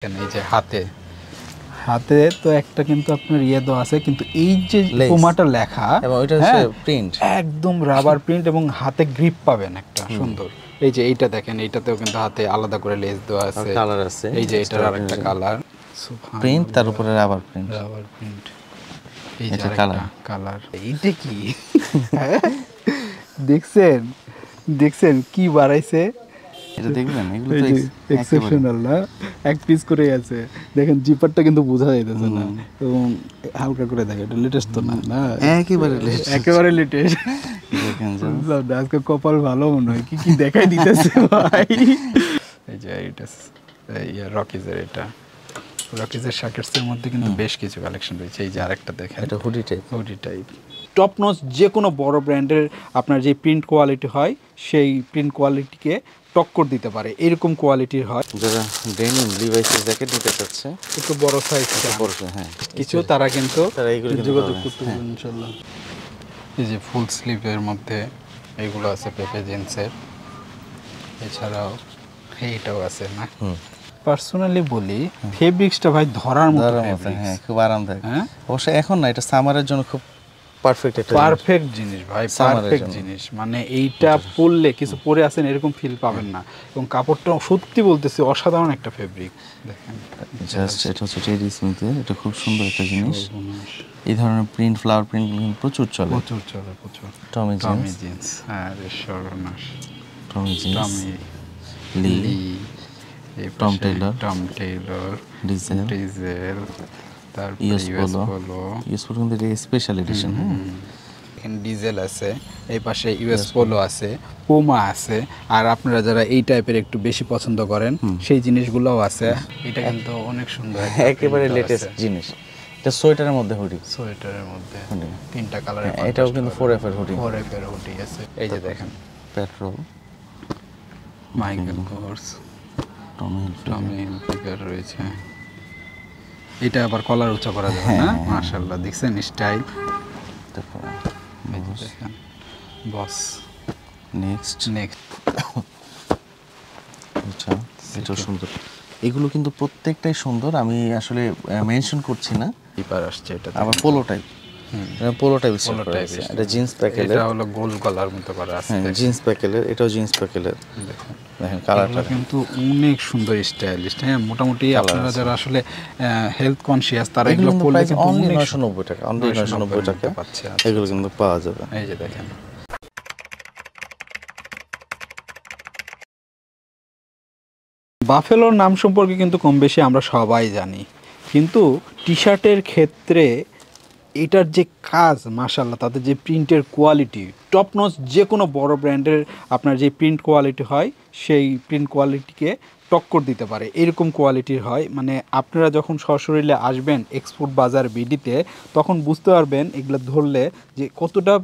এই যে হাতে হাতে তো একটা কিন্তু আপনার ইয়ে দেওয়া আছে, কিন্তু এই যে পুমাটা লেখা এবং ওইটা হচ্ছে প্রিন্ট, একদম রাবার প্রিন্ট এবং হাতে গ্রিপ পাবেন একটা সুন্দর। এই যে এইটা দেখেন, এইটাতেও কিন্তু হাতে আলাদা করে লেস দেওয়া আছে, কালার আছে। এই যে এটার আরেকটা কালার প্রিন্ট, তার উপরে রাবার প্রিন্ট, রাবার প্রিন্ট। এই যে কালার কালার এইটা কি দেখছেন দেখছেন কি বাড়াইছে এটা দেখবেন, এগুলো তো এক্সেপশনাল না, এক পিস করে আছে দেখেন, জিপারটা কিন্তু বোঝা যাইতেছে না এবং হালকা করে দেখেন, এটা লেটেস্ট তো না, না একেবারে লেটেস্ট, একেবারে লেটেস্ট। দেখেন আজকে কপাল ভালো মনে হয়, কি কি দেখাই দিতেছে ভাই। এই যে এটা রকিজের, এটা রকিজের শার্টসের মধ্যে কিন্তু বেশ কিছু কালেকশন রয়েছে। এই যে আরেকটা দেখেন, এটা hoodie type, hoodie type. Top notch যে কোনো বড় ব্র্যান্ডের আপনার যে প্রিন্ট কোয়ালিটি হয়, সেই প্রিন্ট কোয়ালিটিকে টক্কর দিতে পারে, এরকম কোয়ালিটির হয়। যারা ডেনিম লিভাইসের জ্যাকেট নিতে চাচ্ছে একটু বড় সাইজ, বড়, হ্যাঁ কিছু তারা কিন্তু এইগুলো যোগাযোগ করতে পারবে ইনশাআল্লাহ। এই যে ফুল স্লিভের মধ্যে এইগুলো আছে পেপে জিন্সের, এছাড়াও এইটাও আছে না। পার্সোনালি বলি ফেব্রিক্সটা ভাই ধরার মতো, হ্যাঁ খুব আরামদায়ক। অবশ্য এখন না, এটা সামারের জন্য খুব পারফেক্ট, একটা পারফেক্ট জিনিস ভাই, পারফেক্ট জিনিস। মানে এইটা পরলে কিছু পরে আছেন এরকম ফিল পাবেন না, এবং কাপড়টা সত্যি বলতেছি অসাধারণ একটা ফেব্রিক। দেখেন জাস্ট এটা হচ্ছে টেডি স্মিথের, এটা খুব সুন্দর একটা জিনিস। এই ধরনের প্রিন্ট, ফ্লাওয়ার প্রিন্ট প্রচুর চলে, প্রচুর চলে, প্রচুর। টমি জিন্স, হ্যাঁ সর্বনাশ, টমি জিন্স, টমি লি, টম টেইলর, ডিজেল, তারপর ইউএস পোলো কিন্তু স্পেশাল এডিশন। এখানে ডিজেল আছে, এই পাশে ইউএস পোলো আছে, পুমা আছে, আর আপনারা যারা এই টাইপের একটু বেশি পছন্দ করেন সেই জিনিসগুলোও আছে। এটা কিন্তু অনেক সুন্দর, একেবারে লেটেস্ট জিনিস। এটা সোয়েটারের মধ্যে হুডি, সোয়েটারের মধ্যে তিনটা কালার। এটাও কিন্তু 4F এর হুডি, 4F এর হুডি আছে। এই যে দেখেন পেট্রোল, মাইকেল কোর্স, টমি হিলফিগার রয়েছে। এটা আবার কলার উঁচা করা যাবে না, মাশাআল্লাহ দেখছেন স্টাইল। বস নেক্সট আচ্ছা, এটা সুন্দর। এগুলো কিন্তু প্রত্যেকটাই সুন্দর, আমি আসলে মেনশন করছি না। জিপার আসছে, এটা আবার polo type, polo type style করা আছে। এটা জিন্স প্যাকেলের, এটা হলো গোল কলার মতো করা আছে। হ্যাঁ জিন্স প্যাকেলের, এটাও জিন্স প্যাকেলের। দেখেন কালারটা কিন্তু অনেক সুন্দর স্টাইলিশ। হ্যাঁ মোটামুটি আপনারা যারা আসলে হেলথ কনসিয়াস তারা এগুলো পরলে কিন্তু অনলি 990 টাকা, অনলি 990 টাকা পাচ্ছে, এগুলো কিন্তু পাওয়া যাবে। এই যে দেখেন, বাফেলোর নাম সম্পর্কে কিন্তু কম বেশি আমরা সবাই জানি, কিন্তু টি শার্টের ক্ষেত্রে এটার যে কাজ মাশাআল্লাহ, তাদের যে প্রিন্টের কোয়ালিটি টপ নচ, যে কোনো বড় ব্র্যান্ডের আপনার যে প্রিন্ট কোয়ালিটি হয় সেই প্রিন্ট কোয়ালিটিকে টক্কর দিতে পারে, এরকম কোয়ালিটির হয়। মানে আপনারা যখন সশরীরে আসবেন এক্সপোর্ট বাজার বিডিতে, তখন বুঝতে পারবেন এগুলো ধরলে যে কতটা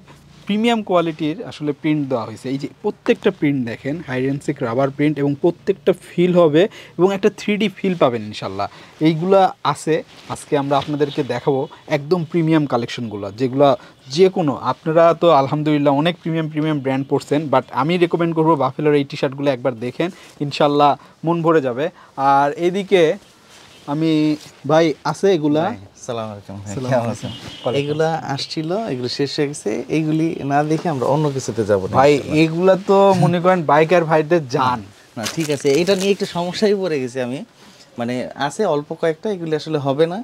প্রিমিয়াম কোয়ালিটির আসলে প্রিন্ট দেওয়া হয়েছে। এই যে প্রত্যেকটা প্রিন্ট দেখেন, হাইডেন্সিক রাবার প্রিন্ট, এবং প্রত্যেকটা ফিল হবে এবং একটা 3D ফিল পাবেন ইনশাল্লাহ। এইগুলা আছে, আজকে আমরা আপনাদেরকে দেখাবো একদম প্রিমিয়াম কালেকশনগুলো, যেগুলো যে কোনো, আপনারা তো আলহামদুলিল্লাহ অনেক প্রিমিয়াম ব্র্যান্ড পড়ছেন, বাট আমি রেকমেন্ড করবো বাফেলোর এই টি শার্টগুলো একবার দেখেন, ইনশাল্লাহ মন ভরে যাবে। আর এদিকে আমি ভাই আছে এগুলা, সালাম আলাইকুম, কেমন আছেন? এগুলা আসছিল, এগুলো শেষ হয়ে গেছে, এইগুলি না দেখে আমরা অন্য কিছুতে যাব না ভাই। এগুলা তো মনে করেন বাইকার ভাইদের জান না, ঠিক আছে, এটা নিয়ে একটু সমস্যায় পড়ে গেছি আমি। মানে আছে অল্প কয়েকটা, এগুলি আসলে হবে না,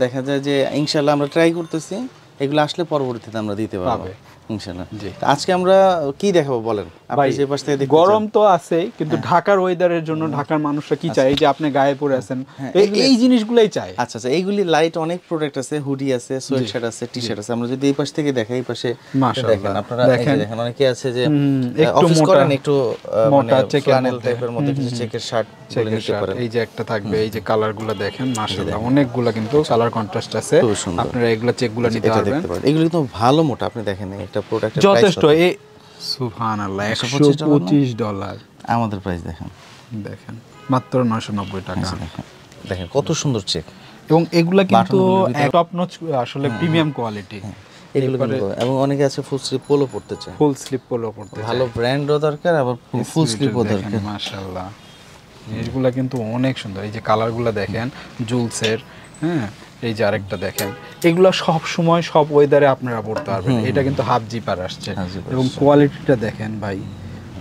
দেখা যায় যে ইনশাল্লাহ আমরা ট্রাই করতেছি, এগুলো আসলে পরবর্তীতে আমরা দিতে পারবো ইনশাআল্লাহ। আজকে আমরা কি দেখাবো বলেন? আপনি যে পাশ থেকে দেখতে, গরম তো আছেই, কিন্তু ঢাকার ওয়েদারের জন্য ঢাকার মানুষরা কি চায়, এই যে আপনি গায়ে পরে আছেন, এই জিনিসগুলাই চায়। আচ্ছা আচ্ছা, এইগুলি লাইট অনেক প্রোডাক্ট আছে, হুডি আছে, সোয়েট শার্ট আছে, টি শার্ট আছে। আমরা যদি এই পাশ থেকে দেখাই, এই পাশে দেখেন আপনারা, দেখেন অনেকে আছে যে অফিস করেন, একটু মোটা ফ্ল্যানেল টাইপের মধ্যে কিছু চেকের শার্ট বলে নিতে পারেন। এই যে একটা থাকবে, এই যে কালারগুলো দেখেন মাশাআল্লাহ, অনেকগুলো কিন্তু কালার কন্ট্রাস্ট আছে, আপনারা এগুলা চেকগুলো নিতে পারবেন। এগুলো কিন্তু ভালো মোটা, আপনি দেখেন একটা প্রোডাক্টের প্রাইস যথেষ্ট। এই সুবহানাল্লাহ, $125 আমাদের প্রাইস দেখেন মাত্র 990 টাকা। দেখেন কত সুন্দর চেক, এবং এগুলা কিন্তু টপ নচ আসলে প্রিমিয়াম কোয়ালিটি এগুলো কিন্তু। এবং অনেকে আছে ফুল স্লিভ পোলো পড়তে চায়, ফুল স্লিভ পোলো পড়তে চায়, ভালো ব্র্যান্ডও দরকার, আবার ফুল স্লিভও দরকার। মাশাআল্লাহ জিনিসগুলো কিন্তু অনেক সুন্দর। এই যে কালারগুলো দেখেন জুলসের, হ্যাঁ এই যে আরেকটা দেখেন, এগুলো সব সময় সব ওয়েদারে আপনারা পড়তে পারবেন। এটা কিন্তু হাফ জিপার আসছে এবং কোয়ালিটিটা দেখেন ভাই,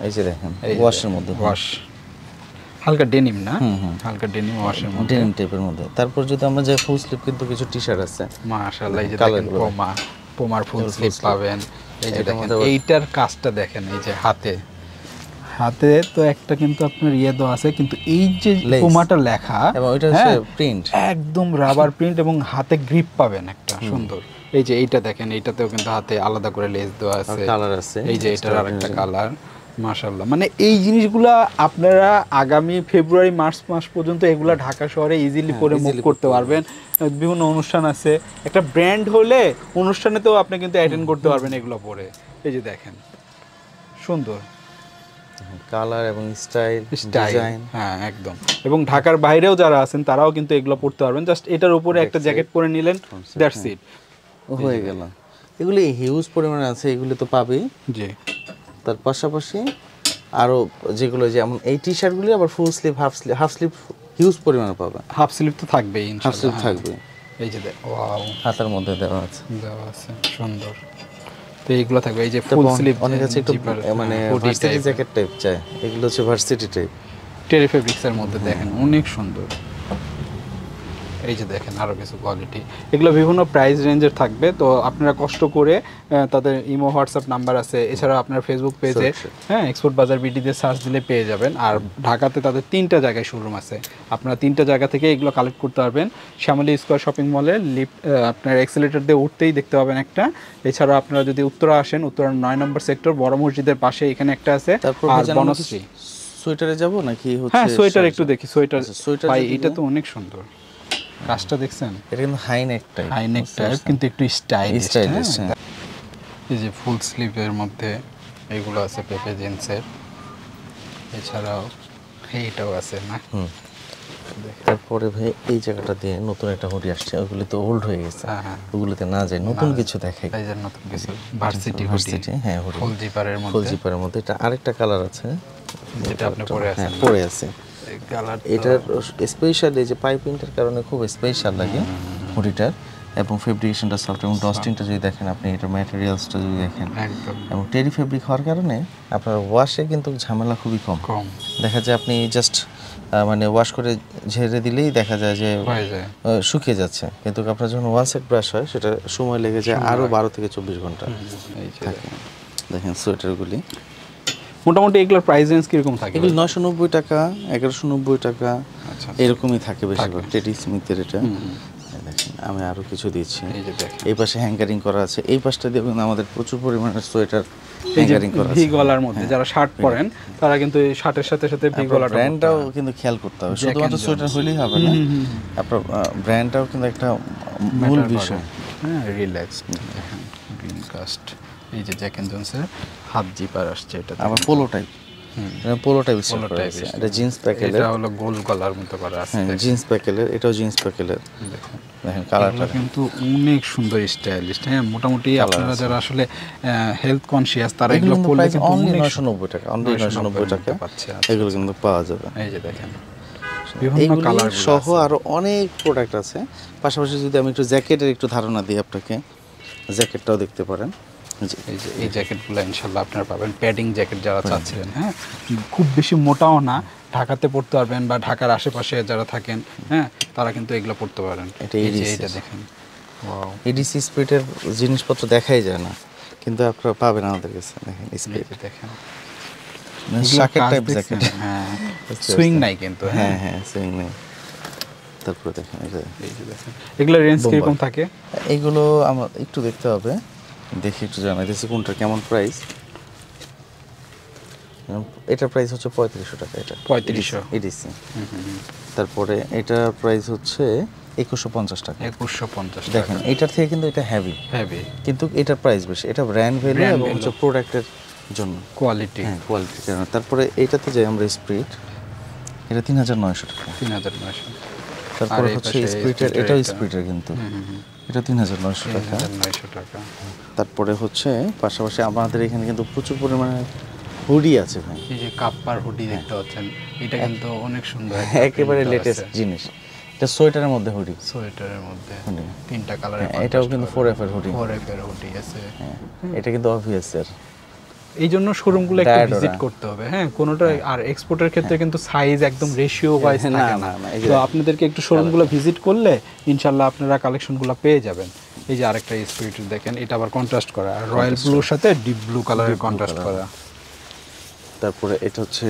এই যে দেখেন ওয়াশের মধ্যে, ওয়াশ হালকা ডেনিম না, হালকা ডেনিম ওয়াশের মধ্যে, ডেনিম টাইপের মধ্যে। তারপর যদি আমরা যে ফুল স্লিভ কিন্তু কিছু টি শার্ট আছে মাশাআল্লাহ, এই যে দেখেন পোমার ফুল স্লিভ পাবেন। এই যে দেখেন এইটার কাজটা দেখেন, এই যে হাতে তো একটা কিন্তু আপনার দেওয়া আছে, কিন্তু এই যে পোমাটা লেখা এবং ওইটা হচ্ছে প্রিন্ট, একদম রাবার প্রিন্ট এবং হাতে গ্রিপ পাবেন একটা সুন্দর। এই যে এইটা দেখেন, এইটাতেও কিন্তু হাতে আলাদা করে লেস দেওয়া আছে, কালার আছে, এই যে এটার আরেকটা কালার। মাশাআল্লাহ, মানে এই জিনিসগুলা আপনারা আগামী ফেব্রুয়ারি মার্চ মাস পর্যন্ত এগুলা ঢাকা শহরে ইজিলি পরে মুভ করতে পারবেন। বিভিন্ন অনুষ্ঠান আছে, একটা ব্র্যান্ড হলে অনুষ্ঠানেতেও আপনি কিন্তু অ্যাটেন্ড করতে পারবেন এগুলো পরে। এই যে দেখেন সুন্দর কালার এবং স্টাইল ডিজাইন, হ্যাঁ একদম। এবং ঢাকার বাইরেও যারা আছেন তারাও কিন্তু এগুলো পড়তে পারবেন। জাস্ট এটার উপরে একটা জ্যাকেট পরে নিলেন, দ্যাটস ইট, হয়ে গেল। এগুলি হিউজ পরিমাণে আছে, এগুলি তো পাবেই। জি, তার পাশাপাশি আরো যেগুলো যেমন এই টি শার্টগুলি আবার full sleeve, half sleeve huge পরিমাণে পাবে। হাফ স্লিভ তো থাকবেই, হাফ স্লিভ থাকবে। এই যে ওয়াও, হাতার মধ্যে দেওয়া আছে সুন্দর। তো এইগুলো থাকবে, এই যে ফুল স্লিভ। অনেক আছে একটু মানে ভার্সিটি জ্যাকেট টাইপ চাই, এগুলো হচ্ছে ভার্সিটি টাইপ টেরি ফেব্রিক্সের মধ্যে দেখেন অনেক সুন্দর। এই যে দেখেন আরও কিছু কোয়ালিটি, এগুলো বিভিন্ন প্রাইস রেঞ্জের থাকবে। তো আপনারা কষ্ট করে তাদের ইমো হোয়াটসঅ্যাপ নাম্বার আছে, এছাড়া আপনার ফেসবুক পেজে হ্যাঁ এক্সপোর্ট বাজার বিডিতে সার্চ দিলে পেয়ে যাবেন। আর ঢাকাতে তাদের 3টা জায়গায় শোরুম আছে, আপনারা 3টা জায়গা থেকে এগুলো কালেক্ট করতে পারবেন। শ্যামলী স্কোয়ার শপিং মলে আপনার এক্সেলেটর দিয়ে উঠতেই দেখতে পাবেন একটা। এছাড়া আপনারা যদি উত্তরা আসেন, উত্তরা 9 নম্বর সেক্টর বড় মসজিদের পাশে এখানে একটা আছে। আর বনশ্রী সোয়েটারে যাব নাকি হচ্ছে? হ্যাঁ সোয়েটার একটু দেখি, সোয়েটার ভাই এটা তো অনেক সুন্দর কাজটা দেখছেন, এটা কিন্তু হাই নেক টাইপ কিন্তু একটু স্টাইলিশ। এই যে ফুল স্লিভের মধ্যে এগুলো আছে পেপে জিন্সের, এছাড়াও এইটাও আছে না। তারপরে ভাই এই জায়গাটা দিয়ে নতুন একটা হুডি আসছে, ওগুলো তো ওল্ড হয়ে গেছে, ওগুলোতে না যায় নতুন কিছু দেখাই। এই যে নতুন কিছু ভার্সিটি, হ্যাঁ হুডি ফুল জিপারের মধ্যে এটা আরেকটা কালার আছে যেটা আপনি পরে আছে। এটার স্পেশাল এই যে পাইপিংটার কারণে খুব স্পেশাল লাগে হুডিটার, এবং ফেব্রিকেশনটা সফট, এবং ডস্টিংটা যদি দেখেন আপনি, এটার ম্যাটেরিয়ালসটা যদি দেখেন, এবং টেরি ফেব্রিক হওয়ার কারণে আপনার ওয়াশে কিন্তু ঝামেলা খুবই কম। দেখা যায় আপনি জাস্ট মানে ওয়াশ করে ঝেড়ে দিলেই দেখা যায় যে শুকিয়ে যাচ্ছে, কিন্তু আপনার যখন ওয়ান সেট ব্রাশ হয় সেটা সময় লেগে যায় আরও 12 থেকে 24 ঘন্টা। দেখেন সোয়েটারগুলি মোটামুটি এগুলোর প্রাইস রেঞ্জ কিরকম থাকে? এগুলো 990 টাকা, 1190 টাকা এরকমই থাকে বেশিরভাগ। টেডি স্মিথের এটা দেখেন, আমি আরও কিছু দিচ্ছি। এই পাশে হ্যাঙ্গারিং করা আছে, এই পাশটা দিয়ে কিন্তু আমাদের প্রচুর পরিমাণের সোয়েটার হ্যাঙ্গারিং করা আছে। ভি গলার মধ্যে যারা শার্ট পরেন তারা কিন্তু এই শার্টের সাথে সাথে ভি গলার ব্র্যান্ডটাও কিন্তু খেয়াল করতে হবে, শুধুমাত্র সোয়েটার হলেই হবে না, আপনার ব্র্যান্ডটাও কিন্তু একটা মূল বিষয়। হ্যাঁ রিল্যাক্সড গ্রিন কাস্ট, এই যে জ্যাক এন্ড জনসের হাফ জিপার আসছে, এটা আবার পোলো টাইপ, পোলো টাইপ এটা জিন্স প্যাকেলের, এটা হলো গোল গলার মতো করা আছে। হ্যাঁ জিন্স প্যাকেলের, এটাও জিন্স প্যাকেলের। দেখেন কালারটা কিন্তু অনেক সুন্দর স্টাইলিশ। হ্যাঁ মোটামুটি আপনারা যারা আসলে হেলথ কনসিয়াস তারা এগুলো পরলে কিন্তু অনলি 990 টাকা, অনলি 990 টাকা পাচ্ছে, এগুলো কিন্তু পাওয়া যাবে। এই যে দেখেন বিভিন্ন কালার সহ আরো অনেক প্রোডাক্ট আছে। পাশাপাশি যদি আমি একটু জ্যাকেটের একটু ধারণা দিই আপনাকে, জ্যাকেটটাও দেখতে পারেন। এই যে এই জ্যাকেটগুলো ইনশাল্লাহ আপনারা পাবেন, প্যাডিং জ্যাকেট যারা চাচ্ছিলেন, হ্যাঁ খুব বেশি মোটাও না, ঢাকাতে পড়তে পারবেন বা ঢাকার আশেপাশে যারা থাকেন হ্যাঁ তারা কিন্তু এগুলো পড়তে পারেন। এটা দেখেন ওয়াও, এডিসি স্পিরিটের জিনিসপত্র দেখাই যায় না, কিন্তু আপনারা পাবেন আমাদের কাছে। দেখেন স্পিরিট দেখেন, শাকের টাইপ জ্যাকেট, হ্যাঁ সুইং নাই কিন্তু, হ্যাঁ হ্যাঁ সুইং নেই। তারপরে দেখেন এই যে দেখেন এগুলো রেঞ্জ কিরকম থাকে? এইগুলো আমার একটু দেখতে হবে, দেখি একটু জানাইতেছি কোনটা কেমন প্রাইস। এটার প্রাইস হচ্ছে 3500 টাকা, এটা 3500 এডিসি। তারপরে এটার প্রাইস হচ্ছে 2150 টাকা। 2150 দেখেন এটার থেকে কিন্তু এটা হেভি, কিন্তু এটার প্রাইস বেশি, এটা ব্র্যান্ড ভ্যালু এবং হচ্ছে প্রোডাক্টের জন্য কোয়ালিটি, হ্যাঁ কোয়ালিটির কারণে। তারপরে এইটাতে যাই আমরা স্পিরিট, এটা 3900 টাকা। 3900। তারপরে হচ্ছে স্পিরিটের, এটাও স্পিরিটের কিন্তু এটা 3900 টাকা। তারপরে হচ্ছে পাশাপাশি আমাদের এখানে কিন্তু প্রচুর পরিমাণে হুডি আছে ভাই, এই যে কাপ্পার হুডি দেখতে পাচ্ছেন, এটা কিন্তু অনেক সুন্দর, একেবারে লেটেস্ট জিনিস। এটা সোয়েটারের মধ্যে হুডি, সোয়েটারের মধ্যে হুডি। 3টা কালারের। এটাও কিন্তু 4F এর হুডি, 4F এর হুডি আছে। এটা কিন্তু অবভিয়াস এর। এই জন্য শোরুমগুলো একটু ভিজিট করতে হবে, হ্যাঁ কোনোটা। আর এক্সপোর্টের ক্ষেত্রে কিন্তু সাইজ একদম রেশিও ওয়াইজ থাকে না, তো আপনাদেরকে একটু শোরুমগুলো ভিজিট করলে ইনশাল্লাহ আপনারা কালেকশনগুলো পেয়ে যাবেন। এই যে আরেকটা স্পিরিট দেখেন, এটা আবার কন্ট্রাস্ট করা, আর রয়্যাল ব্লুর সাথে ডিপ ব্লু কালারের কন্ট্রাস্ট করা। তারপরে এটা হচ্ছে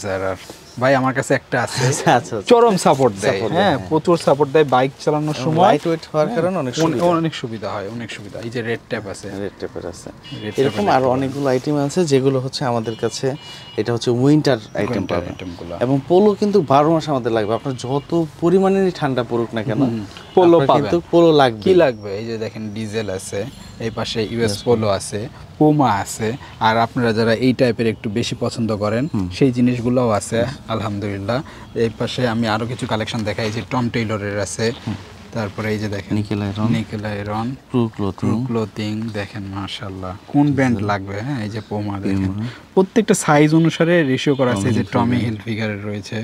জারার। ভাই আমার কাছে একটা আছে, আচ্ছা চরম সাপোর্ট দেয়, হ্যাঁ প্রচুর সাপোর্ট দেয় বাইক চালানোর সময়, লাইট ওয়েট হওয়ার কারণে অনেক সুবিধা হয়, অনেক সুবিধা। এই যে রেড ট্যাপ আছে, রেড টেপের আছে, এরকম আরো অনেকগুলো আইটেম আছে যেগুলো হচ্ছে আমাদের কাছে। এটা হচ্ছে উইন্টার আইটেম পাবেন, এবং পোলো কিন্তু 12 মাস আমাদের লাগবে। আপনার যত পরিমাণেরই ঠান্ডা পড়ুক না কেন, পোলো পাবেন, কিন্তু পোলো লাগবে। কি লাগবে? এই যে দেখেন ডিজেল আছে, এই পাশে ইউএস পোলো আছে, পুমা আছে, আর আপনারা যারা এই টাইপের একটু বেশি পছন্দ করেন সেই জিনিসগুলোও আছে আলহামদুলিল্লাহ। এই পাশে আমি আরো কিছু কালেকশন দেখাই, যে টম টেইলরের আছে, তারপরে এই যে দেখেন নিকেল আয়রন, ট্রু ক্লোথিং দেখেন, মাশাআল্লাহ কোন ব্র্যান্ড লাগবে। হ্যাঁ এই যে পুমা দেখেন, প্রত্যেকটা সাইজ অনুসারে রেশিও করা আছে। যে টমি হিলফিগারের রয়েছে,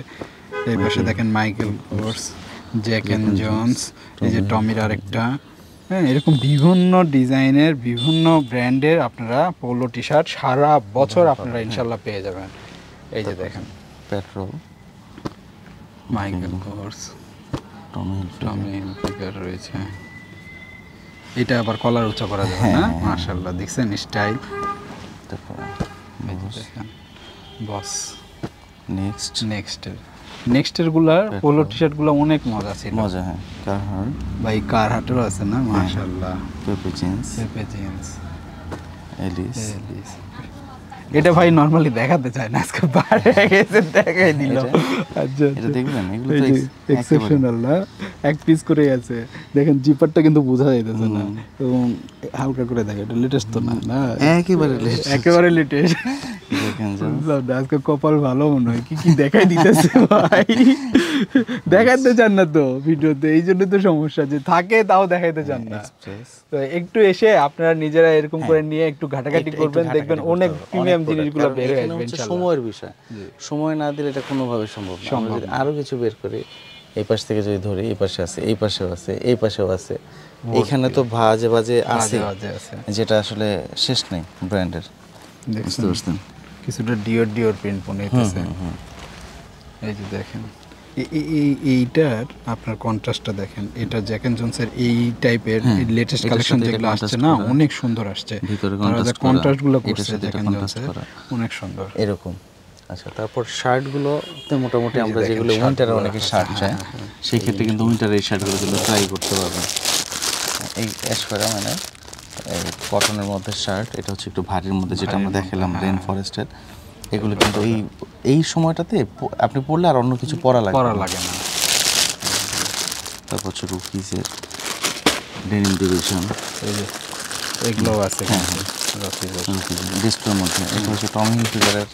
এই পাশে দেখেন Michael Kors, Jack and Jones, এই যে টমির আরেকটা। হ্যাঁ এরকম বিভিন্ন ডিজাইনের বিভিন্ন ব্র্যান্ডের আপনারা পোলো টি শার্ট সারা বছর আপনারা ইনশাল্লাহ পেয়ে যাবেন। এই যে দেখেন পেট্রোল, মাইকেল কোর্স, টমি হিলফিগার রয়েছে। এটা আবার কলার উঁচা করা যাবে না, মাশাআল্লাহ দেখছেন স্টাইল। দেখেন বস, নেক্সটের গুলার পোলো টি শার্ট গুলো অনেক মজা ছিল, মজা। হ্যাঁ কারহার্ট, ভাই কারহার্টেরও আছে না, মাশাআল্লাহ। পেপে জিন্স, এলিস। এটা ভাই নরমালি দেখাতে চায় না, আজকে বাইরে গেছে দেখাই দিল। আচ্ছা এটা দেখবেন, এগুলো তো এক্সেপশনাল না, এক পিস করে আছে দেখেন, জিপারটা কিন্তু বোঝা যাইতেছে না, এবং হালকা করে দেখে, এটা লেটেস্ট তো না, না একেবারে লেটেস্ট। আজকে কপাল ভালো মনে হয়, কি কি দেখাই দিতেছে ভাই, দেখাইতে চান না তো ভিডিওতে, এই জন্য তো সমস্যা, যে থাকে তাও দেখাইতে চান না। তো একটু এসে আপনারা নিজেরা এরকম করে নিয়ে একটু ঘাটাঘাটি করবেন, দেখবেন অনেক প্রিমিয়াম জিনিসগুলো বের হয়ে আসবে ইনশাআল্লাহ। সময়ের বিষয়, সময় না দিলে এটা কোনোভাবে সম্ভব না। আমরা যদি আরো কিছু বের করি, এই পাশ থেকে যদি ধরি, এই পাশে আছে, এই পাশেও আছে, এই পাশেও আছে, এখানে তো বাজে আছে, যেটা আসলে শেষ নেই ব্র্যান্ডের। বুঝতে পারছেন, কিছুটা ডিওর প্রিন্ট বানাইতেছে। এই যে দেখেন এইটার আপনার কন্ট্রাস্টটা দেখেন, এটা জ্যাক এন্ড জোনসের এই টাইপের লেটেস্ট কালেকশন যেগুলো আসছে না, অনেক সুন্দর আসছে, কন্ট্রাস্টগুলো করছে জ্যাক এন্ড জোনসের, অনেক সুন্দর এরকম। আচ্ছা, তারপর শার্টগুলোতে মোটামুটি আমরা যেগুলো উইন্টারে অনেকে শার্ট চাই, সেই ক্ষেত্রে কিন্তু উইন্টারে এই শার্টগুলো ট্রাই করতে পারবেন। এই অ্যাশফেরা মানে কটনের মধ্যে শার্ট, এটা হচ্ছে একটু ভারীর মধ্যে, যেটা আমরা দেখালাম রেন ফরেস্টের। এগুলো কিন্তু এই সময়টাতে আপনি পরলে আর অন্য কিছু পরা লাগে না। তারপর হচ্ছে রুকিজের ডেনিম ডিভিশন, এগুলো আছে ডিস্কোর মধ্যে। এটা হচ্ছে টমি হিলফিগারের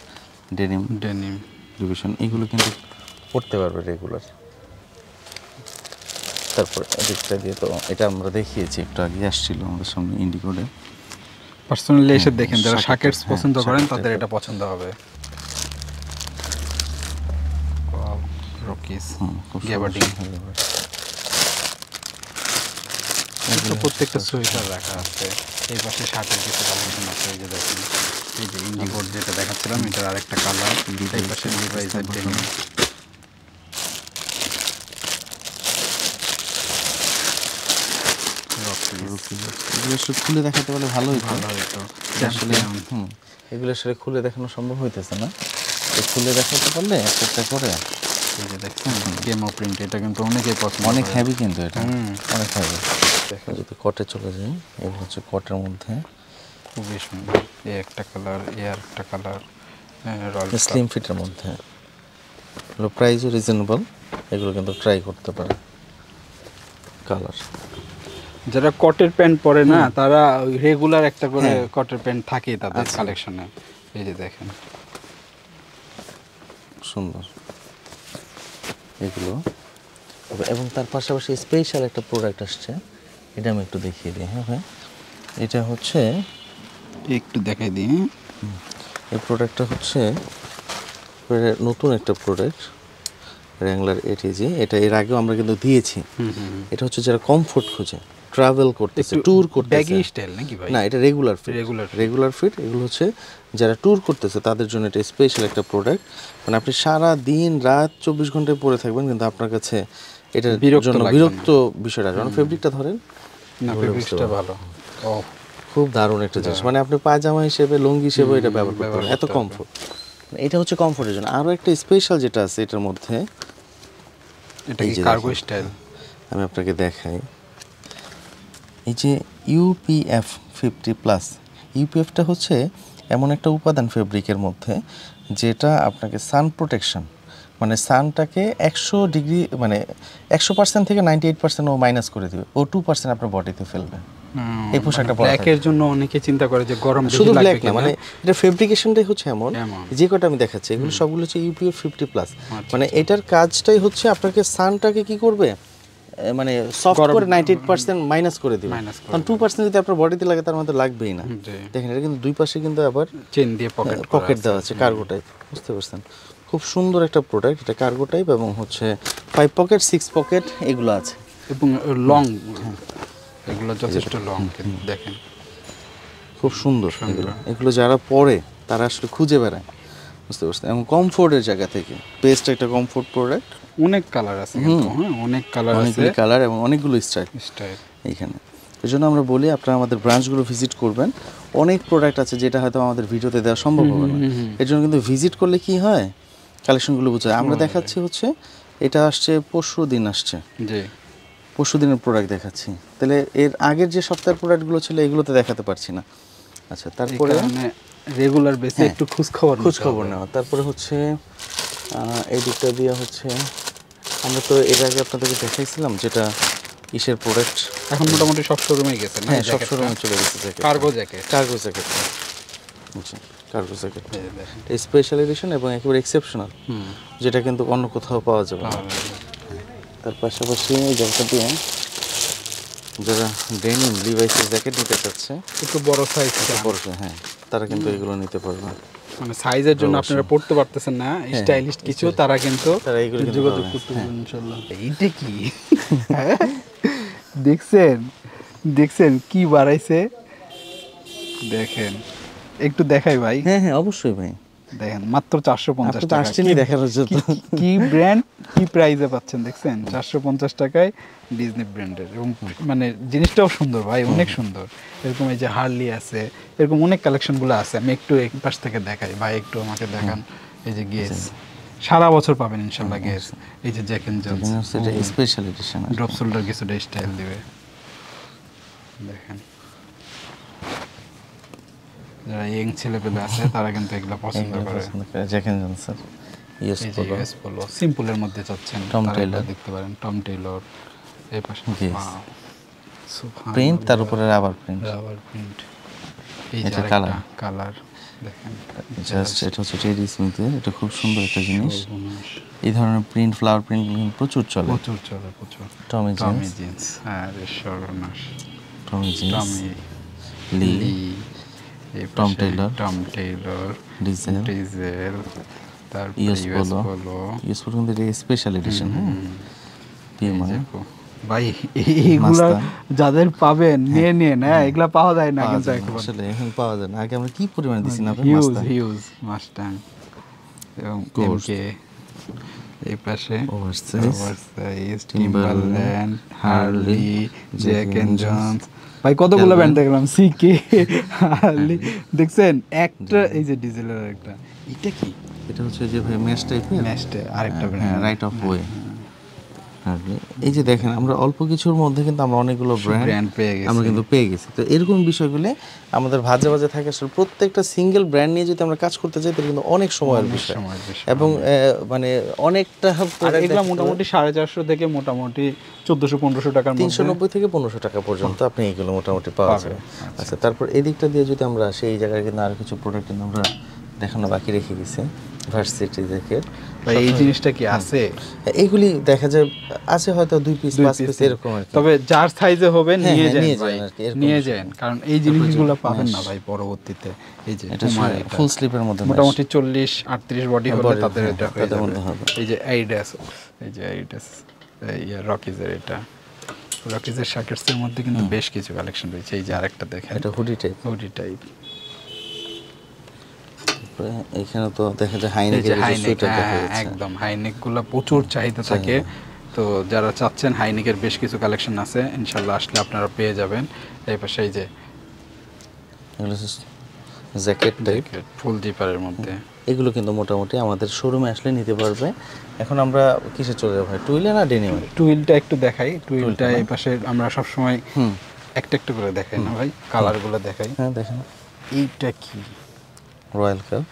ডেনিম ডিভিশন, এগুলো কিন্তু পড়তে পারবে রেগুলার। তারপর এদিকটা দিয়ে তো এটা আমরা দেখিয়েছি, একটু আগে আসছিল আমাদের সামনে ইন্ডিগোডে। পার্সোনালি এসে দেখেন, যারা শাকেটস পছন্দ করেন তাদের এটা পছন্দ হবে। রকিস গ্যাবার্ডিং, প্রত্যেকটা সোয়েটার রাখা আছে। এই পাশে শার্টের কিছু কালেকশন আছে, এই যে দেখেন, এই যে ইন্ডিগোড যেটা দেখাচ্ছিলাম, এটার আরেকটা কালার। এই পাশে লিভাইসের ডেনিম, এগুলো খুলে দেখাতে পারলে ভালো হতো। আসলে এগুলো আসলে খুলে দেখানো সম্ভব হইতেছে না, খুলে দেখাতে পারলে একটা করে। এই যে দেখছেন কেমো প্রিন্ট, এটা কিন্তু অনেকেই পছন্দ, অনেক হেভি কিন্তু এটা, অনেক হেভি। যদি কটে চলে যাই, এগুলো হচ্ছে কটের মধ্যে খুবই সুন্দর। এই একটা কালার, এই আর একটা কালার, স্লিম ফিটের মধ্যে। এগুলো প্রাইসও রিজনেবল, এগুলো কিন্তু ট্রাই করতে পারে। কালার যারা কটের প্যান্ট পরে না, তারা রেগুলার একটা করে কটের প্যান্ট থাকে তাদের কালেকশনে। এই যে দেখেন সুন্দর এগুলো। এবং তার পাশাপাশি স্পেশাল একটা প্রোডাক্ট আসছে, এটা আমি একটু দেখিয়ে দিই। হ্যাঁ ভাই, এটা হচ্ছে একটু দেখাই দিই। এই প্রোডাক্টটা হচ্ছে নতুন একটা প্রোডাক্ট, র্যাংলার এটিজি। এটা এর আগেও আমরা কিন্তু দিয়েছি। এটা হচ্ছে যারা কমফোর্ট খোঁজে, ট্রাভেল করতেছে, ট্যুর করতেছে। ব্যাগি স্টাইল নাকি ভাই? না, এটা রেগুলার ফিট। রেগুলার ফিট এগুলো হচ্ছে যারা ট্যুর করতেছে তাদের জন্য এটা স্পেশাল একটা প্রোডাক্ট। মানে আপনি সারা দিন রাত 24 ঘন্টায় পরে থাকবেন, কিন্তু আপনার কাছে এটার জন্য বিরক্ত বিষয়টা, কারণ ফেব্রিকটা ধরেন না, ফেব্রিকটা ভালো। ও, খুব দারুণ একটা জিনিস। মানে আপনি পায়জামা হিসেবে, লুঙ্গি হিসেবে এটা ব্যবহার করতে পারেন, এত কমফোর্ট। এটা হচ্ছে কমফোর্টের জন্য। আরও একটা স্পেশাল যেটা আছে এটার মধ্যে, এটা কি কার্গো স্টাইল? আমি আপনাকে দেখাই। এই যে ইউপিএফ 50+, ইউপিএফটা হচ্ছে এমন একটা উপাদান ফেব্রিকের মধ্যে যেটা আপনাকে সান প্রোটেকশন, মানে সানটাকে 100 ডিগ্রি, মানে 100% থেকে 98% ও মাইনাস করে দিবে, ও 2% আপনার বডিতে ফেলবে। এই পোশাকটা পরা ব্ল্যাকের জন্য অনেকে চিন্তা করে যে গরম বেশি শুধু লাগবে ব্ল্যাক না, কিনা। মানে এটা ফেব্রিকেশনটাই হচ্ছে এমন, যে কটা আমি দেখাচ্ছি এগুলো সবগুলো হচ্ছে ইউপিএফ 50+। মানে এটার কাজটাই হচ্ছে আপনাকে সানটাকে কি করবে, মানে সফট করে 98% মাইনাস করে দিবে। কারণ 2% যদি আপনার বডিতে লাগে তার মধ্যে লাগবেই না। দেখেন এটা কিন্তু দুই পাশে কিন্তু আবার চেন দিয়ে পকেট দেওয়া আছে, কার্গো টাইপ, বুঝতে পারছেন? খুব সুন্দর একটা প্রোডাক্ট। এটা কার্গো টাইপ এবং হচ্ছে 5 পকেট 6 পকেট এগুলো আছে, এবং লং, এগুলো যথেষ্ট লং। দেখেন খুব সুন্দর এগুলো। এগুলো যারা পরে তারা আসলে খুঁজে বেড়ায়, বুঝতে পারছেন? এবং কমফোর্টের জায়গা থেকে বেস্ট একটা কমফোর্ট প্রোডাক্ট। অনেক কালার আছে কিন্তু, হ্যাঁ অনেক কালার আছে, অনেকগুলো কালার এবং অনেকগুলো স্টাইল এইখানে। এই জন্য আমরা বলি আপনারা আমাদের ব্রাঞ্চগুলো ভিজিট করবেন। অনেক প্রোডাক্ট আছে যেটা হয়তো আমাদের ভিডিওতে দেওয়া সম্ভব হবে না, এর জন্য কিন্তু ভিজিট করলে কি হয়, কালেকশনগুলো বোঝা যায়। আমরা দেখাচ্ছি হচ্ছে এটা আসছে পরশু দিন, আসছে জি, পরশু দিনের প্রোডাক্ট দেখাচ্ছি। তাহলে এর আগের যে সপ্তাহের প্রোডাক্টগুলো ছিল এগুলোতে দেখাতে পারছি না। আচ্ছা, তারপরে রেগুলার বেসে একটু খোঁজ খবর নেওয়া। তারপরে হচ্ছে এই দিকটা দিয়ে হচ্ছে আমরা তো এর আগে আপনাদেরকে দেখাইছিলাম যেটা ইসের প্রোডাক্ট, এখন মোটামুটি সব শোরুমে গেছে না? হ্যাঁ, সব শোরুমে চলে গেছে। Jacket, cargo jacket, cargo jacket, আচ্ছা কার্গো জ্যাকেট স্পেশাল এডিশন এবং একেবারে এক্সেপশনাল, যেটা কিন্তু অন্য কোথাও পাওয়া যাবে না। তার পাশাপাশি এই জায়গাটা দিয়ে যারা ডেনিম লিভাইসের জ্যাকেট নিতে চাচ্ছে, একটু বড় সাইজ, হ্যাঁ, তারা কিন্তু এগুলো নিতে পারবে। মানে সাইজের জন্য আপনারা পড়তে পারতেছেন না, স্টাইলিশ কিছু, তারা কিন্তু যোগাযোগ করতে পারবেন ইনশাআল্লাহ। এইটা কি দেখছেন কি বাড়াইছে, দেখেন একটু দেখাই ভাই। হ্যাঁ হ্যাঁ, অবশ্যই ভাই, দেখেন মাত্র 450 টাকা। আসছেনই দেখানোর জন্য। কি ব্র্যান্ড, কি প্রাইসে পাচ্ছেন দেখছেন? 450 টাকায় ডিজনি ব্র্যান্ডের, এবং মানে জিনিসটাও সুন্দর ভাই, অনেক সুন্দর। এরকম এই যে হার্লি আছে, এরকম অনেক কালেকশনগুলো আছে। আমি একটু এই পাশ থেকে দেখাই ভাই, একটু আমাকে দেখান। এই যে গেস, সারা বছর পাবেন ইনশাআল্লাহ গেস। এই যে জ্যাক এন্ড জনস, এটা স্পেশাল এডিশন, ড্রপ শোল্ডার কিছুটা স্টাইল দিবে, দেখেন। যারা ইয়ং ছেলেপেলে আছে তারা কিন্তু এগুলো পছন্দ করে। Jack and Johnson US Polo সিম্পলের মধ্যে চাচ্ছেন, টম টেইলর দেখতে পারেন, টম টেইলর। এই পাশে প্রিন্ট, তার উপরে রাবার প্রিন্ট, এই যে কালার দেখেন, জাস্ট এটা হচ্ছে টেডি স্মিথের। এটা খুব সুন্দর একটা জিনিস। এই ধরনের প্রিন্ট, ফ্লাওয়ার প্রিন্ট প্রচুর চলে। টমি জিন্স, আরে সর্বনাশ, টমি জিন্স, লি, টম টেইলর, ডিজেল, তারপর ইউএস পোলো কিন্তু এটা স্পেশাল এডিশন। হ্যাঁ, ভাই এইগুলা যাদের পাবেন নিয়ে নিন, হ্যাঁ এগুলা পাওয়া যায় না কিন্তু আসলে এখন পাওয়া যায় না। আগে আমরা কি পরিমাণে দিছি না, হিউজ মাস্টাং এবং এমকে। এই পাশে oversize, Timberland, Hurley, Jack and Jones. ভাই কতগুলো ব্র্যান্ড দেখলাম, সিকে, হার্লি, দেখছেন একটা। এই যে ডিজেলের একটা, এটা কি? এটা হচ্ছে যে ভাই ম্যাশ টাইপের, ম্যাশটা আরেকটা ব্র্যান্ড, রাইট অফ ওয়ে। এই যে দেখেন, আমরা অল্প কিছুর মধ্যে কিন্তু আমরা অনেকগুলো ব্র্যান্ড পেয়ে গেছি। তো এরকম বিষয়গুলো আমাদের ভাজে ভাজে থাকে। আসলে প্রত্যেকটা সিঙ্গেল ব্র্যান্ড নিয়ে যদি আমরা কাজ করতে চাই তাহলে কিন্তু অনেক সময়ের বিষয়, এবং মানে অনেকটা এগুলো মোটামুটি 450 থেকে মোটামুটি 1400-1500 টাকার মধ্যে, 390 থেকে 1500 টাকা পর্যন্ত আপনি এগুলো মোটামুটি পাওয়া যাবে। আচ্ছা, তারপর এদিকটা দিয়ে যদি আমরা সেই জায়গায় কিন্তু আরো কিছু প্রোডাক্ট আমরা দেখানো বাকি রেখে গেছি, ভার্সিটি জ্যাকেট। ভাই এই জিনিসটা কি আছে? এইগুলি দেখা যায় আছে হয়তো 2 পিস 5 পিস এরকম আর কি। তবে যার সাইজে হবে নিয়ে যান নিয়ে ভাই, যান আর কি, এরকম নিয়ে বিষয়। যান, কারণ এই জিনিসগুলো পাবেন না ভাই পরবর্তীতে। এই যে এটা পুমার এটা ফুল স্লিপের মধ্যে মোটামুটি 40-38 বডি হলে body, তাদের এটা হয়ে তাদের যাবে। মধ্যে হবে। এই যে এইডাস, এই যে এইডাস, এই রকিজের এটা, রকিজের শার্টসের মধ্যে কিন্তু বেশ কিছু কালেকশন রয়েছে। এই যে আরেকটা দেখেন, এটা হুডি টাইপ। Hoodie type. এখানে তো দেখা যায় এই হাইনেকের যে কিছু হাইনেক, সুইটার দেখা হ্যাঁ যাচ্ছে। একদম হাইনেক গুলো প্রচুর চাহিদা থাকে। তো যারা চাচ্ছেন হাইনেকের বেশ কিছু কালেকশন আছে, ইনশাল্লাহ আসলে আপনারা পেয়ে যাবেন। এই পাশে এই যে এগুলো জ্যাকেট টাইপ, ফুল জিপারের মধ্যে। এগুলো কিন্তু মোটামুটি আমাদের শোরুমে আসলে নিতে পারবে। এখন আমরা কিসে চলে যাবো ভাই, টুইলে না ডেনিমে? টুইলটা একটু দেখাই, টুইলটা এই পাশে আমরা সব সময় একটা একটা করে দেখাই না ভাই, কালারগুলো দেখাই। হ্যাঁ দেখেন, এইটা কি রয়্যাল কাপ।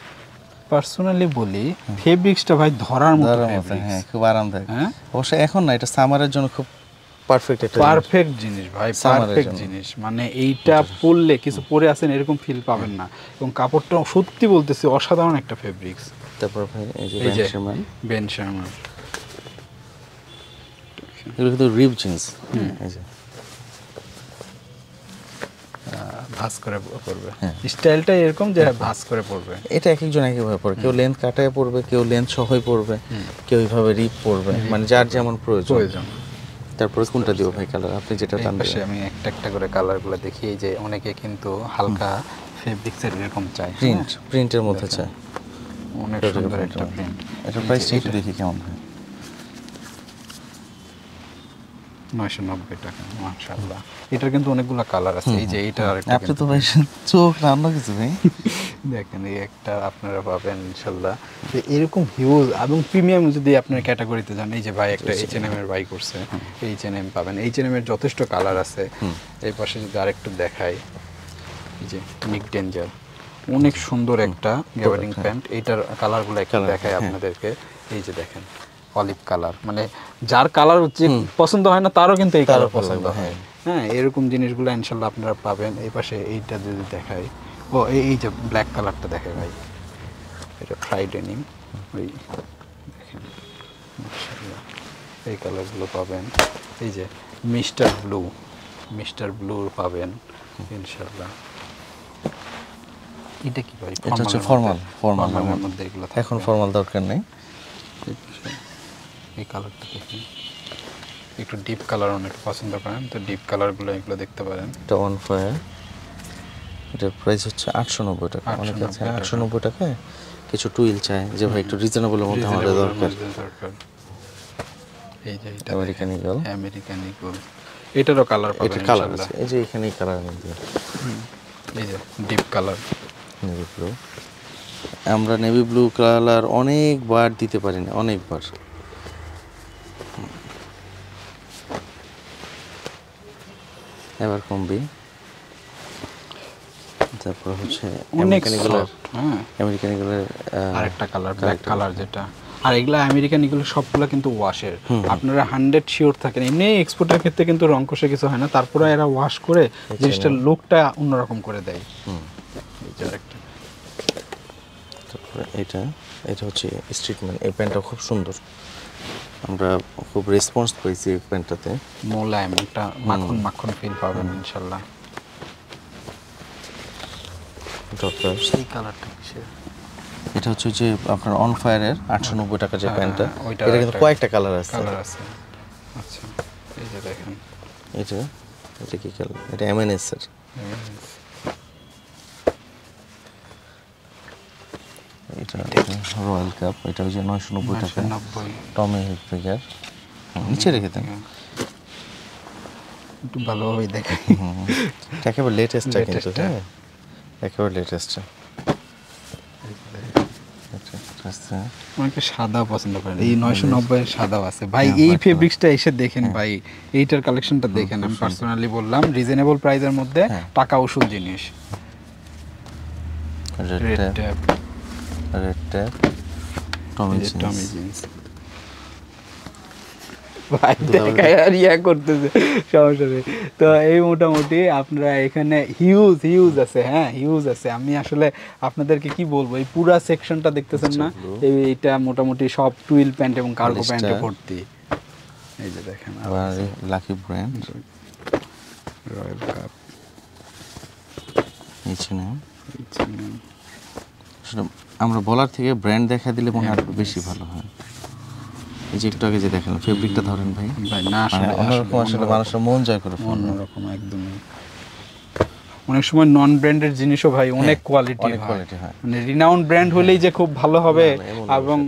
পার্সোনালি বলি ফেব্রিক্সটা ভাই ধরার মতো, হ্যাঁ খুব আরামদায়ক। হ্যাঁ অবশ্য এখন না, এটা সামারের জন্য খুব পারফেক্ট একটা পারফেক্ট জিনিস ভাই, পারফেক্ট জিনিস। মানে এইটা পরলে কিছু পরে আছেন এরকম ফিল পাবেন না, এবং কাপড়টা সত্যি বলতেছি অসাধারণ একটা ফেব্রিক্স। তারপর ভাই এই যে বেন শার্মান, এগুলো কিন্তু রিপ জিন্স। এই যে ভাঁজ করে পরবে, স্টাইলটা এরকম যে ভাঁজ করে পরবে। এটা এক একজন একইভাবে পরবে, কেউ লেন্থ কাটায় পরবে, কেউ লেন্থ সহই পরবে, কেউ এইভাবে রিপ পরবে, মানে যার যেমন প্রয়োজন। তারপরে কোনটা দিব ভাই কালার, আপনি যেটা টান পাশে আমি একটা একটা করে কালারগুলো দেখি। এই যে অনেকে কিন্তু হালকা ফেব্রিক্সের এরকম চাই, প্রিন্টের মধ্যে চাই, অনেক সুন্দর একটা প্রিন্ট। এটা প্রাইসটা একটু দেখি কেমন হয়। 990 টাকা, মাশাআল্লাহ। এটার কিন্তু অনেকগুলো কালার আছে। এই যে এটা আরেকটা, আপনি তো ভাই চোখ রান্না কিছু ভাই দেখেন এই একটা আপনারা পাবেন ইনশাআল্লাহ। যে এরকম হিউজ এবং প্রিমিয়াম যদি আপনার ক্যাটাগরিতে যান, এই যে ভাই একটা H&M এর বাই করছে, H&M পাবেন। H&M এর যথেষ্ট কালার আছে। এই পাশে যদি আরেকটু দেখাই, এই যে নিক ডেঞ্জার, অনেক সুন্দর একটা গ্যাবার্ডিং প্যান্ট। এইটার কালারগুলো একটু দেখাই আপনাদেরকে। এই যে দেখেন অলিভ কালার, মানে যার কালার যে পছন্দ হয় না তারও কিন্তু এই কালার পছন্দ হয়। হ্যাঁ এরকম জিনিসগুলো ইনশাল্লাহ আপনারা পাবেন। এই পাশে এইটা যদি দেখাই, ও এই যে ব্ল্যাক কালারটা দেখে ভাই, এটা ফ্রাইড ডেনিম, ওই দেখেন মাশাআল্লাহ এই কালারগুলো পাবেন। এই যে মিস্টার ব্লু পাবেন ইনশাল্লাহ। এটা কি ভাই? এটা হচ্ছে ফর্মালের মধ্যে এগুলো এখন ফর্মাল দরকার নেই। এই কালারটা দেখুন, একটু ডিপ কালার অনেক পছন্দ করেন, তো ডিপ কালারগুলো এগুলো দেখতে পারেন। এটা অন ফায়ার, এটার প্রাইস হচ্ছে 890 টাকা। অনেক আছে 890 টাকায় কিছু টুইল চায় যে ভাই একটু রিজনেবলের মধ্যে আমাদের দরকার। এই যে এটা আমেরিকান ইগল, এটারও কালার পাবেন। এটা কালার আছে, এই যে এখানেই কালার মধ্যে, এই যে ডিপ কালার নেভি ব্লু। আমরা নেভি ব্লু কালার অনেকবার দিতে পারি না, অনেকবার। এবার কমবি, তারপর হচ্ছে আমেরিকান ইগলের আরেকটা কালার ব্ল্যাক কালার যেটা। আর এগুলা আমেরিকান ইগল সবগুলো কিন্তু ওয়াশের, আপনারা 100 শিওর থাকেন। এমনি এক্সপোর্টের ক্ষেত্রে কিন্তু রং কষে কিছু হয় না, তারপরে এরা ওয়াশ করে জিনিসটার লুকটা অন্যরকম করে দেয়। এই যে আরেকটা, তারপরে এটা হচ্ছে স্ট্রিটম্যান। এই প্যান্টটা খুব সুন্দর, আমরা খুব রেসপন্স পেয়েছি এই প্যান্টটাতে। মোলায়েম একটা মাখন ফিল পাবেন ইনশাল্লাহ। এই কালারটা কিসের? এটা হচ্ছে যে আপনার অন ফায়ারের 890 টাকা যে প্যান্টটা, এটা কিন্তু কয়েকটা কালার আছে। আচ্ছা এই যে দেখেন, এটা কি কালার? এটা এমএনএস এর। এটা রয়্যাল কাপ, এটা হচ্ছে 990 টাকা। টমি হিলফিগার নিচে রেখে দেন, একটু ভালোভাবে দেখাই। একেবারে লেটেস্টটা কিন্তু, হ্যাঁ একেবারে লেটেস্টটা। অনেকে সাদা পছন্দ করেন, এই 990 এর সাদাও আছে ভাই। এই ফেব্রিক্সটা এসে দেখেন ভাই, এইটার কালেকশনটা দেখেন। আমি পার্সোনালি বললাম রিজনেবল প্রাইসের মধ্যে টাকা উসুল জিনিস। রেড ট্যাপ টমি জিন্স। ভাই দেখায় আর ইয়া করতেছে, সমস্যা নেই। তো এই মোটামুটি আপনারা এখানে হিউজ আছে, হ্যাঁ হিউজ আছে। আমি আসলে আপনাদেরকে কি বলবো, এই পুরা সেকশনটা দেখতেছেন না, এইটা মোটামুটি সব টুইল প্যান্ট এবং কার্গো প্যান্টে ভর্তি। এই যে দেখেন আবার লাকি ব্র্যান্ড, রয়্যাল কাপ, আমরা বলার থেকে ব্র্যান্ড দেখা দিলে মনে হয় বেশি ভালো হয়। এই যে একটু আগে যে দেখেন ফেব্রিকটা ধরেন ভাই, ভাই না আসলে অন্যরকম, আসলে মানুষের মন জয় করে ফেলে। অন্যরকম একদমই। অনেক সময় নন ব্র্যান্ডের জিনিসও ভাই অনেক কোয়ালিটি হয়, মানে রিনাউন্ড ব্র্যান্ড হলেই যে খুব ভালো হবে এবং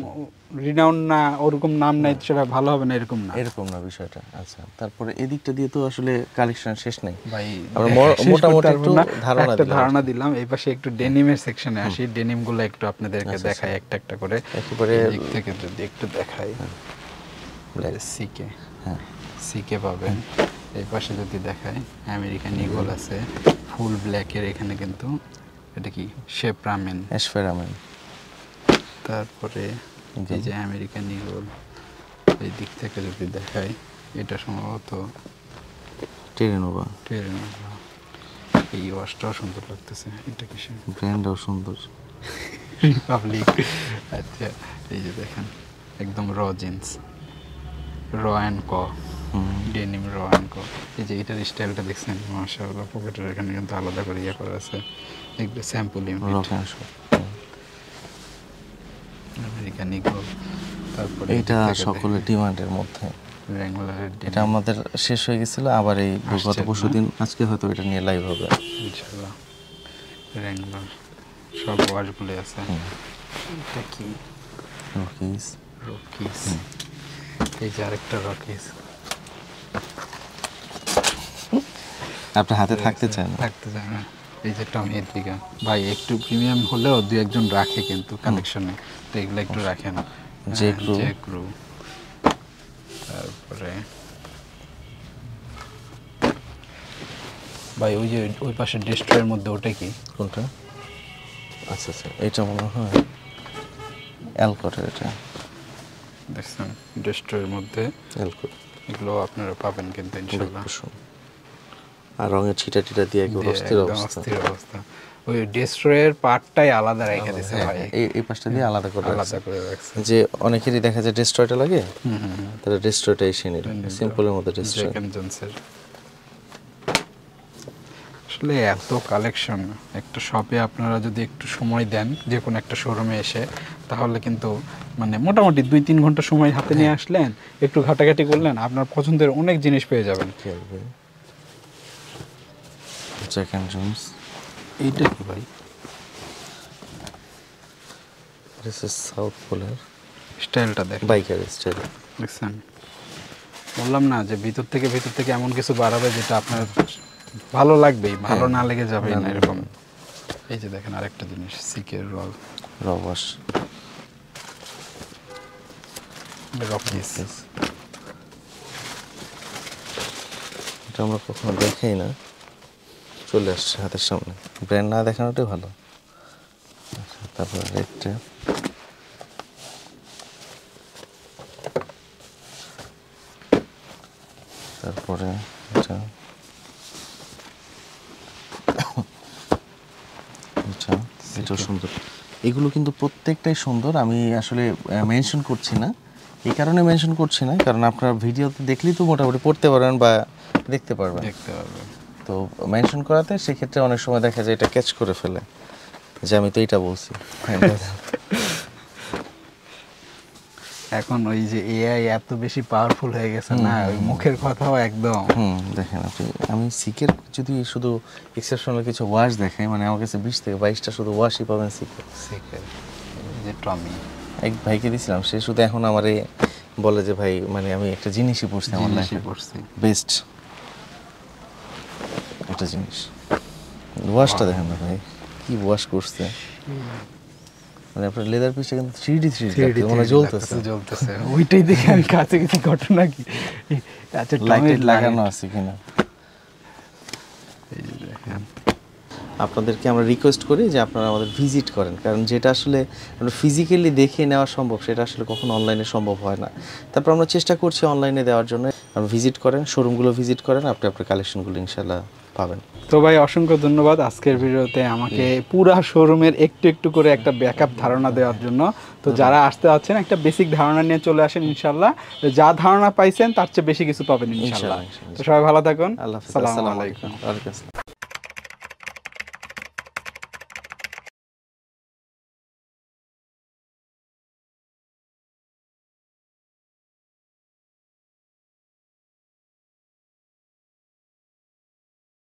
রিনাউন্ড না ওরকম নাম নাই সেটা ভালো হবে না, এরকম না বিষয়টা। আচ্ছা, তারপরে এদিকটা দিয়ে তো আসলে কালেকশন শেষ নেই ভাই, আমরা মোটামুটি একটু ধারণা দিলাম। এই পাশে একটু ডেনিমের সেকশনে আসি, ডেনিম গুলো একটু আপনাদেরকে দেখাই একটা একটা করে, একেবারে দিক থেকে যদি একটু দেখাই। সিকে, হ্যাঁ সিকে পাবেন। এই পাশে যদি দেখাই আমেরিকান ইগল আছে ফুল ব্ল্যাকের, এখানে কিন্তু এটা কি শেপ রামেন, তারপরে এই যে আমেরিকান ইগল। এই দিক থেকে যদি দেখাই এটা সম্ভবত টেরেনোভা। এই ওয়াশটাও সুন্দর লাগতেছে, এটা কিসের ব্র্যান্ডটাও সুন্দর, রিপাবলিক। আচ্ছা এই যে দেখেন একদম র জিন্স, র অ্যান্ড ক ডেনিম, র অ্যান্ড ক। এই যে এটার স্টাইলটা দেখছেন, মাশাআল্লাহ। পকেটের এখানে কিন্তু আলাদা করে ইয়ে করা আছে, এগুলো স্যাম্পল ইউনিট। আমেরিকান ইগল, তারপরে এটা সকলের ডিমান্ডের মধ্যে, র্যাঙ্গলারের, এটা আমাদের শেষ হয়ে গেছিল, আবার এই গত পরশুদিন আজকে হয়তো এটা নিয়ে লাইভ হবে ইনশাআল্লাহ। র্যাঙ্গলার সব ওয়াশগুলো আছে। এটা কি রকিস, এই যে আরেকটা রকিস। আপনার হাতে থাকতে চায় না। এই যে টমি হিলফিগার ভাই, একটু প্রিমিয়াম হলেও দু একজন রাখে কিন্তু কালেকশনে, তো এগুলো একটু রাখেন। জে ক্রু, তারপরে ভাই ওই যে ওই পাশে ডেস্ট্রয়ের মধ্যে ওটা কি, কোনটা? আচ্ছা এটা মনে হয় অ্যালকটের, এটা দেখছেন ডেস্ট্রয়ের মধ্যে অ্যালকট, এগুলো আপনারা পাবেন কিন্তু ইনশাআল্লাহ। আর রঙের ছিটা দিয়ে একদম অস্থির অবস্থা। ওই ডেস্ট্রয়ের পার্টটাই আলাদা রেখে দিয়েছে ভাই, এই পাশটা দিয়ে আলাদা করে রাখছে। যে অনেকেরই দেখা যায় ডেস্ট্রয়টা লাগে, তাহলে ডেস্ট্রয়টা এসে নিল সিম্পলের মধ্যে। ডেস্ট্রয় আসলে এত কালেকশন একটা শপে, আপনারা যদি একটু সময় দেন যে কোনো একটা শোরুমে এসে, তাহলে কিন্তু মানে মোটামুটি 2-3 ঘন্টা সময় হাতে নিয়ে আসলেন, একটু ঘাটাঘাটি করলেন, আপনার পছন্দের অনেক জিনিস পেয়ে যাবেন। জ্যাক এন্ড জোন্স, এইটা কি ভাই? দিস ইজ সাউথ পোলার। স্টাইলটা দেখেন, বাইকার স্টাইল দেখছেন। বললাম না যে ভিতর থেকে এমন কিছু বাড়াবে যেটা আপনার ভালো লাগবেই, ভালো না লেগে যাবে না এরকম। এই যে দেখেন আরেকটা জিনিস, সিকের রবাস, রকিস। এটা আমরা কখনো দেখাই না, চলে আসছে হাতের সামনে, ব্র্যান্ড না দেখানোটাই ভালো। তারপরে রেডটা, তারপরে এটাও সুন্দর। এগুলো কিন্তু প্রত্যেকটাই সুন্দর। আমি আসলে মেনশন করছি না, এই কারণে মেনশন করছি না কারণ আপনারা ভিডিওতে দেখলেই তো মোটামুটি পড়তে পারবেন বা দেখতে পারবেন। তো মেনশন করাতে সেক্ষেত্রে অনেক সময় দেখা যায় এটা ক্যাচ করে ফেলে যে আমি তো এটা বলছি। এখন ওই যে এআই এত বেশি পাওয়ারফুল হয়ে গেছে না, ওই মুখের কথাও একদম। দেখেন আপনি, আমি সিকের যদি শুধু এক্সেপশনাল কিছু ওয়াশ দেখাই, মানে আমার কাছে 20 থেকে 22টা শুধু ওয়াশই পাবেন সিকের। যে টমি এক ভাইকে দিয়েছিলাম, সে শুধু এখন আমারে বলে যে ভাই মানে আমি একটা জিনিসই পড়ছি আমার লাইফে, বেস্ট একটা জিনিস। ওয়াশটা দেখেন না ভাই, কি ওয়াশ করছে, মানে আপনার লেদার পিসটা কিন্তু 3D মানে জ্বলতেছে। ওইটাই দেখে আমি কাছে কিছু ঘটনা কি, আচ্ছা লাইট লাগানো আছে কিনা। এই যে দেখেন আপনাদেরকে আমরা রিকোয়েস্ট করি যে আপনারা আমাদের ভিজিট করেন, কারণ যেটা আসলে আমরা ফিজিক্যালি দেখে নেওয়া সম্ভব সেটা আসলে কখনো অনলাইনে সম্ভব হয় না। তারপর আমরা চেষ্টা করছি অনলাইনে দেওয়ার জন্য। আপনি ভিজিট করেন, শোরুমগুলো ভিজিট করেন, আপনি আপনার কালেকশনগুলো ইনশাল্লাহ পাবেন। তো ভাই অসংখ্য ধন্যবাদ আজকের ভিডিওতে আমাকে পুরা শোরুমের একটু একটু করে একটা ব্যাকআপ ধারণা দেওয়ার জন্য। তো যারা আসতে যাচ্ছেন একটা বেসিক ধারণা নিয়ে চলে আসেন ইনশাল্লাহ, যা ধারণা পাইছেন তার চেয়ে বেশি কিছু পাবেন ইনশাল্লাহ। তো সবাই ভালো থাকুন, আল্লাহ হাফেজ, আসসালামু আসসালামু আলাইকুম। আলাইকুম। ওয়ালাইকুম আসসালাম।